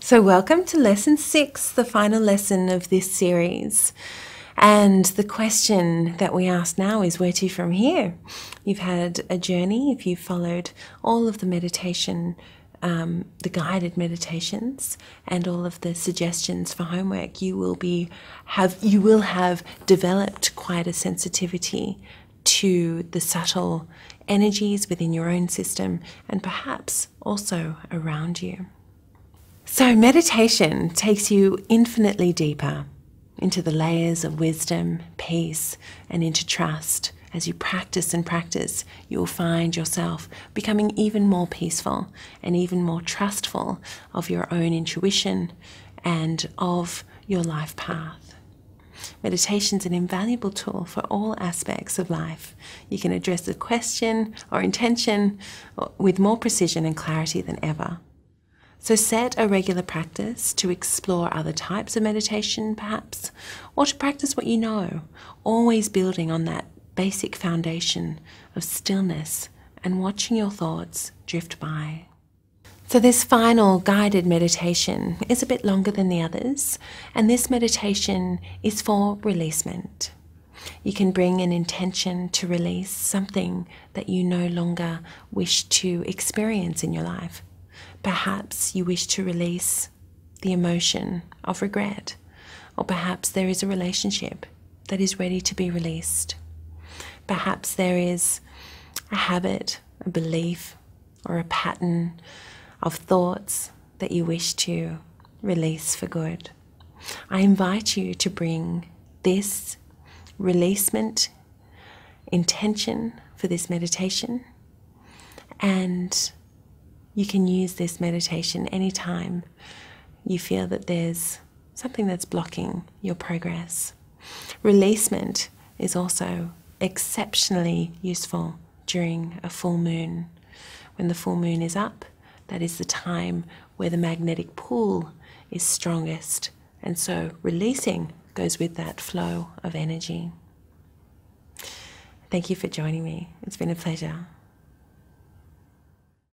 So welcome to lesson 6, the final lesson of this series. And the question that we ask now is, where to from here? You've had a journey. If you've followed all of the meditation, the guided meditations and all of the suggestions for homework, you will have developed quite a sensitivity to the subtle energies within your own system and perhaps also around you. So meditation takes you infinitely deeper into the layers of wisdom, peace, and into trust. As you practice and practice, you will find yourself becoming even more peaceful and even more trustful of your own intuition and of your life path. Meditation is an invaluable tool for all aspects of life. You can address a question or intention with more precision and clarity than ever. So set a regular practice to explore other types of meditation, perhaps, or to practice what you know, always building on that basic foundation of stillness and watching your thoughts drift by. So this final guided meditation is a bit longer than the others, and this meditation is for releasement. You can bring an intention to release something that you no longer wish to experience in your life. Perhaps you wish to release the emotion of regret, or perhaps there is a relationship that is ready to be released. Perhaps there is a habit, a belief, or a pattern of thoughts that you wish to release for good. I invite you to bring this releasement intention for this meditation, and you can use this meditation anytime you feel that there's something that's blocking your progress. Releasement is also exceptionally useful during a full moon. When the full moon is up, that is the time where the magnetic pull is strongest, and so releasing goes with that flow of energy. Thank you for joining me. It's been a pleasure.